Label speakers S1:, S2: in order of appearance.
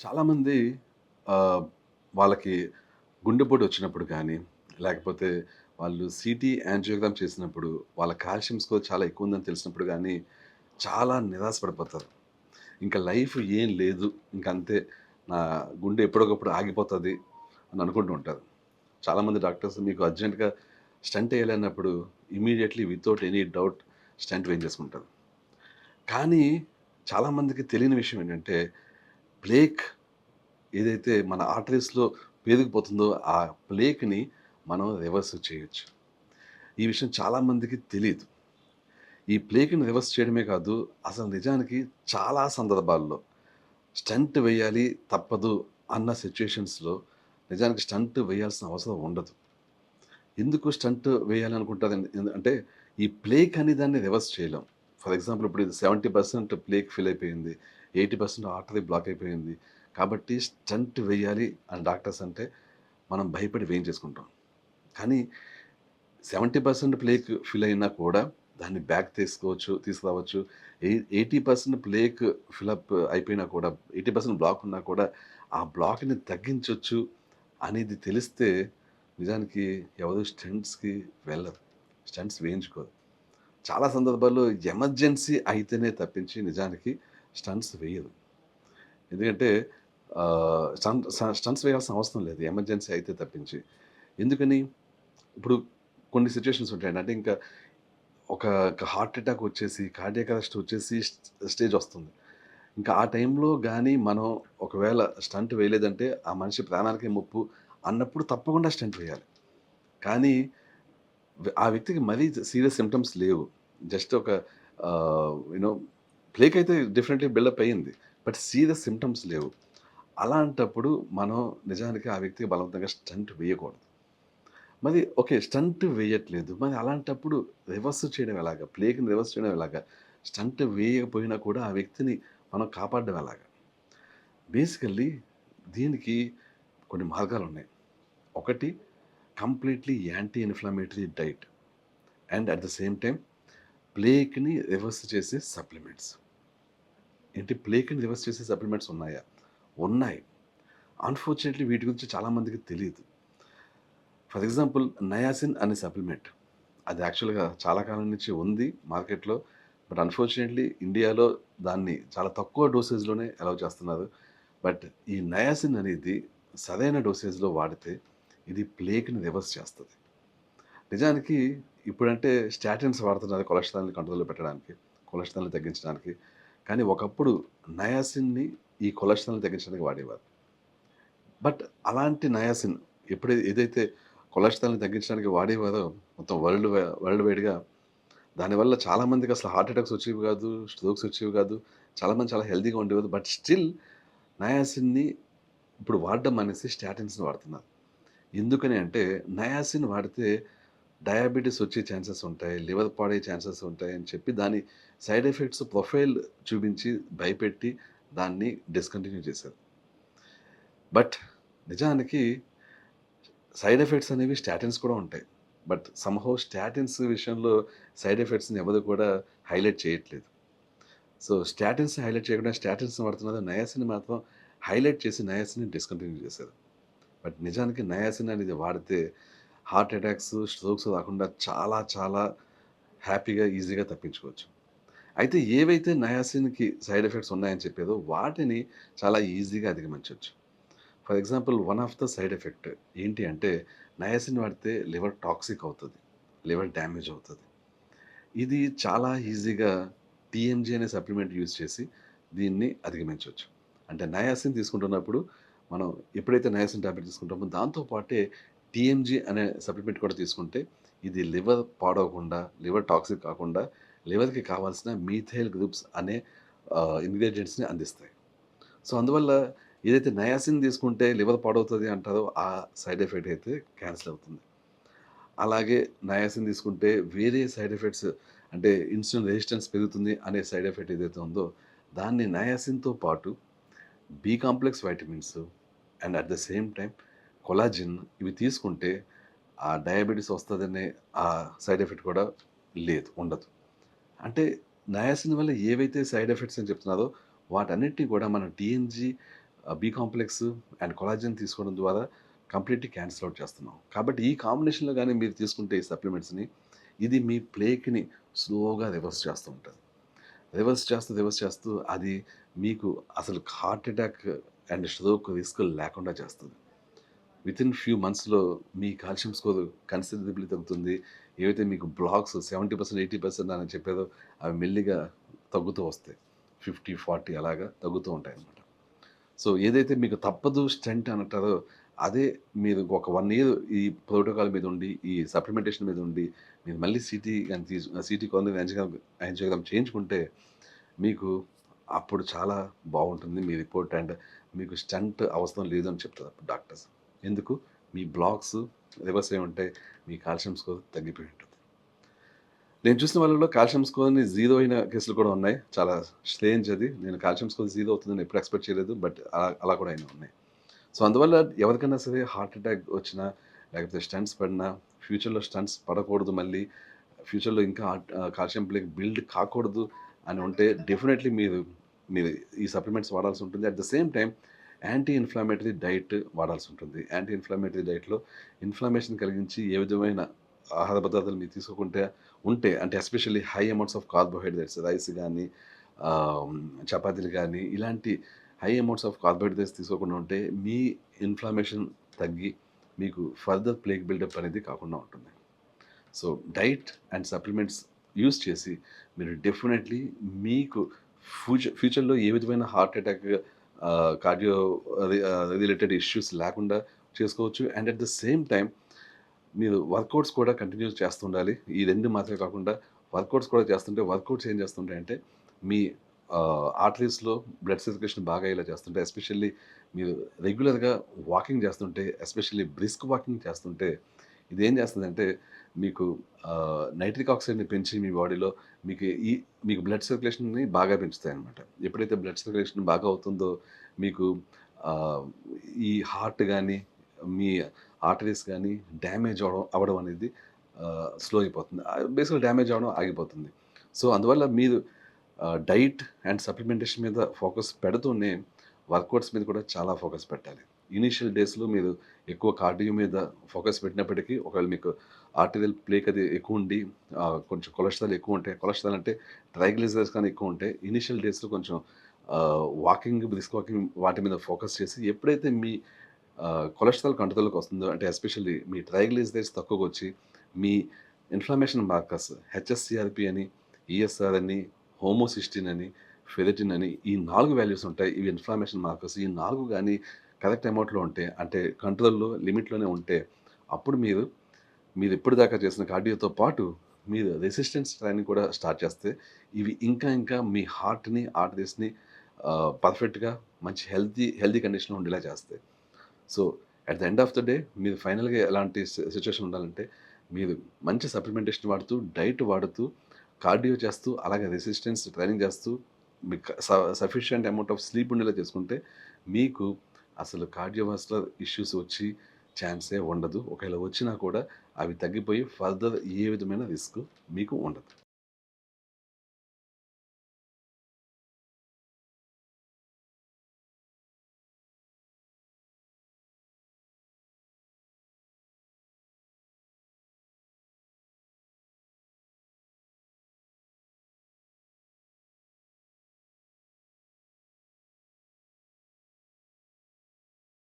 S1: చాలామంది ఆహ్, వాళ్ళకి గుండెపోటు వచ్చినప్పుడు కానీ, లేకపోతే వాళ్ళు సీటీ యాంజియోగ్రామ్ చేసినప్పుడు, వాళ్ళ కాల్షియం స్కోర్ చాలా ఎక్కువుందని తెలిసినప్పుడు గానీ, చాలా నిరాశ పడిపోతారు. ఇంక లైఫ్ ఏం లేదు. ఇంకంతే నా గుండె ఎప్పటికప్పుడు ఆగిపోతది అని అనుకుంటూ ఉంటారు. చాలామంది డాక్టర్స్ మీకు అర్జెంట్‌గా స్టంట్ ఎయాలన్నప్పుడు immediately without any doubt stent వేయించేసుకుంటారు. కానీ చాలామందికి తెలియని విషయం ఏంటంటే, ప్లేక్ ఏదైతే మన ఆర్టరీస్‌లో పేరుకుపోతుందో, ఆ ప్లేక్‌ని మనం రివర్స్ చేయొచ్చు. ఈ విషయం చాలామందికి తెలీదు. ఈ ప్లేక్‌ని రివర్స్ చేయడమే కాదు, అసలు నిజానికి చాలా సందర్భాల్లో స్టంట్ వేయాలి తప్పదు అన్న సిట్యుయేషన్స్‌లో నిజానికి స్టంట్ వేయాల్సిన అవసరం ఉండదు. ఎందుకు స్టంట్ వేయాలనుకుంటారు అంటే ఈ ప్లేక్ అనే దాన్ని రివర్స్ చేయలేం. ఫర్ ఎగ్జాంపుల్ ఇప్పుడు ఇది 70% ప్లేక్ ఫిల్ అయిపోయింది. 80% ఆర్టరీ బ్లాక్ అయిపోయింది. కాబట్టి స్టంట్ వేయాలి అని డాక్టర్స్ అంటే మనం భయపడి వేయించేసుకుంటాం. కానీ 70% ప్లేక్ ఫిల్ అయినా కూడా దాన్ని బ్యాక్ తీసుకురావచ్చు. 80% ప్లేక్ ఫిలప్ అయిపోయినా కూడా 80% బ్లాక్ ఉన్నా కూడా ఆ బ్లాక్‌ని తగ్గించొచ్చు అనేది తెలిస్తే నిజానికి ఎవరు స్టంట్స్‌కి వెళ్ళరు. స్టంట్స్ వేయించుకోరు. చాలా సందర్భాల్లో ఎమర్జెన్సీ అయితేనే తప్పించి నిజానికి స్టంట్స్ వేయరు. ఎందుకంటే స్టంట్స్ వేయాల్సిన అవసరం లేదు. ఎమర్జెన్సీ అయితే తప్పించి. ఎందుకని? ఇప్పుడు కొన్ని సిట్యుయేషన్స్ ఉంటాయండి. అంటే ఇంకా ఒక హార్ట్ అటాక్ వచ్చేసి, కార్డియాక్ అరెస్ట్ వచ్చేసి స్టేజ్ వస్తుంది. ఇంకా ఆ టైంలో గాని మనం ఒకవేళ స్టంట్ వేయలేదంటే, ఆ మనిషి ప్రాణానికే ముప్పు అన్నప్పుడు తప్పకుండా స్టంట్ వేయాలి. కానీ ఆ వ్యక్తికి మరీ సీరియస్ సింప్టమ్స్ లేవు. జస్ట్ ఒక యూ నో ప్లేక్ అయితే డెఫినెట్‌లీ బిల్డప్ అయింది. బట్ సీరియస్ సింప్టమ్స్ లేవు. అలాంటప్పుడు మనం నిజానికి ఆ వ్యక్తికి బలవంతంగా స్టంట్ వేయకూడదు. మరి ఓకే. స్టంట్ వేయట్లేదు. మరి అలాంటప్పుడు రివర్స్ చేయడం ఎలాగా? ప్లేక్‌ని రివర్స్ చేయడం ఎలాగా? స్టంట్ వేయకపోయినా కూడా ఆ వ్యక్తిని మనం కాపాడడం ఎలాగా? బేసికల్లీ దీనికి కొన్ని మార్గాలున్నాయి. ఒకటి completely anti inflammatory diet and at the same time ప్లేక్‌ని రివర్స్ చేసే సప్లిమెంట్స్. ఏంటి ప్లేక్‌ని రివర్స్ చేసే సప్లిమెంట్స్ ఉన్నాయా? ఉన్నాయి. అన్‌ఫార్చునేట్‌లీ వీటి గురించి చాలా మందికి తెలీదు. ఫర్ ఎగ్జాంపుల్ నయాసిన్ అనే సప్లిమెంట్. అది యాక్చువల్‌గా చాలా కాలం నుంచి ఉంది మార్కెట్‌లో. బట్ అన్‌ఫార్చునేట్‌లీ ఇండియాలో దాన్ని చాలా తక్కువ డోసేజ్‌లోనే అలౌ చేస్తున్నారు. బట్ ఈ నయాసిన్ అనేది సరైన డోసేజ్‌లో వాడితే ఇది ప్లేక్‌ని రివర్స్ చేస్తది. నిజానికి ఇప్పుడంటే స్టాటిన్స్ వాడుతున్నారు కొలెస్ట్రాల్‌ని కంట్రోల్‌లో పెట్టడానికి, కొలెస్ట్రాల్‌ని తగ్గించడానికి. కానీ ఒకప్పుడు నయాసిన్‌ని ఈ కొలెస్ట్రాల్‌ని తగ్గించడానికి వాడేవారు. బట్ అలాంటి నయాసిన్ ఏదైతే కొలెస్ట్రాల్‌ని తగ్గించడానికి వాడేవారో మొత్తం వరల్డ్ వైడ్‌గా దానివల్ల చాలా మందికసలు హార్ట్ అటాక్స్ వచ్చేవి గాదు. స్ట్రోక్స్ వచ్చేవి గాదు. చాలామంది చాలా హెల్తీగా ఉండేవారు. బట్ స్టిల్ నయాసిన్‌ని ఇప్పుడు వాడడం మానేసి స్టాటిన్స్‌ని వాడుతున్నారు. ఎందుకని అంటే నయాసిన్ వాడితే డయాబెటిస్ వచ్చే ఛాన్సెస్ ఉంటాయి. లివర్ పాడయ్యే ఛాన్సెస్ ఉంటాయి అని చెప్పి దాని సైడ్ ఎఫెక్ట్స్ ప్రొఫైల్ చూపించి భయపెట్టి దాన్ని డిస్కంటిన్యూ చేశారు. బట్ నిజానికి సైడ్ ఎఫెక్ట్స్ అనేవి స్టాటిన్స్ కూడా ఉంటాయి. బట్ సమ్‌హౌ స్టాటిన్స్ విషయంలో సైడ్ ఎఫెక్ట్స్‌ని ఎవరు కూడా హైలైట్ చేయట్లేదు. సో, స్టాటిన్స్‌ని హైలైట్ చేయకుండా స్టాటిన్స్‌ని వాడుతున్నారు. నయాసిన్‌ని మాత్రం హైలైట్ చేసి నయాసిన్‌ని డిస్కంటిన్యూ చేశారు. బట్ నిజానికి నయాసిన్ అనేది వాడితే హార్ట్ అటాక్స్, స్ట్రోక్స్ రాకుండా చాలా చాలా హ్యాపీగా, ఈజీగా తప్పించుకోవచ్చు. అయితే ఏవైతే నయాసిన్‌కి సైడ్ ఎఫెక్ట్స్ ఉన్నాయని చెప్పారో వాటిని చాలా ఈజీగా అధిగమించొచ్చు. For example one of the side effect ఏంటి అంటే నయాసిన్ వాడితే లివర్ టాక్సిక్ అవుతది. లివర్ డ్యామేజ్ అవుతది. ఇది చాలా ఈజీగా టీఎంజీ అనే సప్లిమెంట్ యూజ్ చేసి దీన్ని అధిగమించొచ్చు. అంటే నయాసిన్ తీసుకుంటున్నప్పుడు మనం ఎప్పుడైతే నయాసిన్ టాబ్లెట్ తీసుకుంటామో దాంతో పాటే టీఎంజీ అనే సప్లిమెంట్ కూడా తీసుకుంటే ఇది లివర్ పాడవకుండా, లివర్ టాక్సిక్ కాకుండా లివర్‌కి కావాల్సిన మీథైల్ గ్రూప్స్ అనే ఇంగ్రీడియెంట్స్‌ని అందిస్తాయి. సో, అందువల్ల ఏదైతే నయాసిన్ తీసుకుంటే లివర్ పాడవుతది అంటారో, ఆ సైడ్ ఎఫెక్ట్ అయితే క్యాన్సెల్ అవుతుంది. అలాగే నయాసిన్ తీసుకుంటే వేరే సైడ్ ఎఫెక్ట్స్ అంటే ఇన్సులిన్ రెసిస్టెన్స్ పెరుగుతుంది అనే సైడ్ ఎఫెక్ట్ ఏదైతే ఉందో, దాన్ని నయాసిన్‌తో పాటు B complex vitamins and at the same time collagen ఇవి తీసుకుంటే ఆ డయాబెటిస్ వస్తదనే ఆ సైడ్ ఎఫెక్ట్ కూడా ఉండదు. అంటే నయాసిన్ వల్ల ఏవైతే సైడ్ ఎఫెక్ట్స్ అని చెప్తున్నారో వాటన్నిటిని కూడా మనం TNG B complex and collagen తీసుకోవడం ద్వారా కంప్లీట్లీ క్యాన్సిల్ అవుట్ చేస్తున్నాం. కాబట్టి ఈ కాంబినేషన్లో కానీ మీరు తీసుకుంటే ఈ సప్లిమెంట్స్ని, ఇది మీ ప్లేక్ని స్లోగా రివర్స్ చేస్తూ ఉంటుంది. రివర్స్ చేస్తూ అది మీకు అసలు heart attack and stroke risk లేకుండా చేస్తుంది. వితిన్ ఫ్యూ మంత్స్‌లో మీ కాల్షియం స్కోర్ కన్సిడరబుల్లీ తగ్గుతుంది. ఏవైతే మీకు బ్లాక్స్ 70%, 80% అని చెప్పారో అవి మెల్లిగా తగ్గుతూ వస్తాయి. 50, 40 అలాగా తగ్గుతూ ఉంటాయన్నమాట. సో, ఏదైతే మీకు తప్పదు స్టంట్ అని అంటారో, అదే మీరు ఒక 1 ఇయర్ ఈ ప్రోటోకాల్ మీద ఉండి, ఈ సప్లిమెంటేషన్ మీద ఉండి, మీరు మళ్ళీ సీటీ గాని సీటీ కొలెన్ యాంజియోగ్రామ్ చేయించుకుంటే, మీకు అప్పుడు చాలా బావుంటుంది మీ రిపోర్ట్ అండ్ మీకు స్టంట్ అవసరం లేదు అని చెప్తారు అప్పుడు డాక్టర్స్. ఎందుకు? మీ బ్లాక్స్ రివర్స్ అయ్యి ఉంటాయి. మీ కాల్షియం స్కోర్ తగ్గిపోయి ఉంటుంది. నేను చూసిన వాళ్ళలో కాల్షియం స్కోర్‌ని 0 అయిన కేసులు కూడా ఉన్నాయి. చాలా స్ట్రేంజ్ అది. నేను కాల్షియం స్కోర్ 0 అవుతుందని ఎప్పుడు ఎక్స్‌పెక్ట్ చేయలేదు. బట్ అలా కూడా అయినయి ఉన్నాయి. సో, అందువల్ల ఎవరికైనా సరే హార్ట్ అటాక్ వచ్చినా, లేకపోతే స్టంట్స్ పడినా, ఫ్యూచర్‌లో స్టంట్స్ పడకూడదు మళ్ళీ, ఫ్యూచర్‌లో ఇంకా కాల్షియం ప్లేక్ బిల్డ్ కాకూడదు అని ఉంటే డెఫినైట్‌లీ మీరు మీరు ఈ సప్లిమెంట్స్ వాడాల్సి ఉంటుంది. At the same time anti inflammatory diet వాడాల్సి ఉంటుంది. యాంటీ ఇన్‌ఫ్లమేటరీ డైట్‌లో ఇన్‌ఫ్లమేషన్ కలిగించి ఏ విధమైన ఆహార పదార్థాలు మీరు తీసుకోకుంటే అంటే especially high amounts of carbohydrates rice గానీ, ఆహ్, చపాతీలు గానీ ఇలాంటి హై అమౌంట్స్ ఆఫ్ కార్బోహైడ్రేట్స్ తీసుకోకుండా ఉంటే మీ ఇన్‌ఫ్లమేషన్ తగ్గి మీకు ఫర్దర్ ప్లేక్ బిల్డప్ అనేది కాకుండా ఉంటుంది. So, diet and supplements use చేసి మీరు డెఫినెట్‌లీ మీకు ఫ్యూచర్‌లో ఏ విధమైన heart attack cardio related issues లేకుండా చేసుకోవచ్చు. And at the same time మీరు వర్కౌట్స్ కూడా కంటిన్యూ చేస్తుండాలి. ఈ 2 మాత్రమే కాకుండా వర్కౌట్స్ కూడా చేస్తుంటే వర్కౌట్స్ ఏం చేస్తుంటాయంటే మీ ఆర్టరీస్‌లో బ్లడ్ సర్క్యులేషన్ బాగా అయ్యేలా చేస్తుంటాయి. ఎస్పెషల్లీ మీరు రెగ్యులర్‌గా వాకింగ్ చేస్తుంటే, ఎస్పెషల్లీ బ్రిస్క్ వాకింగ్ చేస్తుంటే ఇదేం చేస్తుందంటే మీకు నైట్రిక్ ఆక్సైడ్‌ని పెంచి మీ బాడీలో మీకు మీకు బ్లడ్ సర్క్యులేషన్‌ని బాగా పెంచుతాయన్నమాట. ఎప్పుడైతే బ్లడ్ సర్క్యులేషన్ బాగా అవుతుందో మీకు ఆహ్, ఈ హార్ట్ గాని, మీ ఆర్టరీస్ గాని డ్యామేజ్ అవ్వడం అనేది స్లో అయిపోతుంది. బేసికల్‌గా డ్యామేజ్ అవ్వడం ఆగిపోతుంది. సో, అందువల్ల మీరు డైట్ అండ్ సప్లిమెంటేషన్ మీద ఫోకస్ పెడుతూనే వర్కౌట్స్ మీద కూడా చాలా ఫోకస్ పెట్టాలి. ఇనీషియల్ డేస్‌లో మీరు ఎక్కువ కార్డియో మీద ఫోకస్ పెట్టినప్పటికీ ఒకవేళ మీకు ఆర్టీరియల్ ప్లేక్ అది ఎక్కువుండి కొంచెం కొలెస్ట్రాల్ ఎక్కువుంటే కొలెస్ట్రాల్ అంటే ట్రైగ్లిజరైడ్స్ కానీ ఎక్కువుంటే ఇనీషియల్ డేస్‌లో కొంచెం వాకింగ్, బ్రిస్క్ వాకింగ్ వాటి మీద ఫోకస్ చేసి ఎప్పుడైతే మీ కొలెస్ట్రాల్ కంట్రోల్‌లోకి వస్తుందో అంటే ఎస్పెషల్లీ మీ ట్రైగ్లిజరైడ్స్ తక్కువగొచ్చి మీ ఇన్‌ఫ్లమేషన్ మార్కర్స్ హెచ్ఎస్‌సీఆర్‌పీ అని, ఈఎస్ఆర్ అని, హోమోసిస్టిన్ అని, ఫెరిటిన్ అని ఈ 4 వాల్యూస్ ఉంటాయి. ఇవి ఇన్‌ఫ్లమేషన్ మార్కర్స్. ఈ 4 గాని కరెక్ట్ అమౌంట్‌లో ఉంటే అంటే కంట్రోల్‌లో లిమిట్‌లోనే ఉంటే అప్పుడు మీరు ఇప్పటిదాకా చేసిన కార్డియోతో పాటు మీరు రెసిస్టెన్స్ ట్రైనింగ్ కూడా స్టార్ట్ చేస్తే ఇవి ఇంకా మీ హార్ట్‌ని, ఆర్టరీస్‌ని పర్ఫెక్ట్‌గా మంచి హెల్తీ కండిషన్‌లో ఉండేలా చేస్తాయి. So, at the end of the day మీరు ఫైనల్‌గా ఎలాంటి సిట్యుయేషన్ ఉండాలంటే, మీరు మంచి సప్లిమెంటేషన్ వాడుతూ, డైట్ వాడుతూ, కార్డియో చేస్తూ, అలాగే రెసిస్టెన్స్ ట్రైనింగ్ చేస్తూ, మీకు సఫిషియంట్ అమౌంట్ ఆఫ్ స్లీప్ ఉండేలా చేసుకుంటే, మీకు అసలు కార్డియోవాస్కులర్ ఇష్యూస్ వచ్చి ఛాన్సే ఉండదు. ఒకవేళ వచ్చినా కూడా అవి తగ్గిపోయి ఫర్దర్ ఏ విధమైన రిస్క్ మీకు ఉండదు.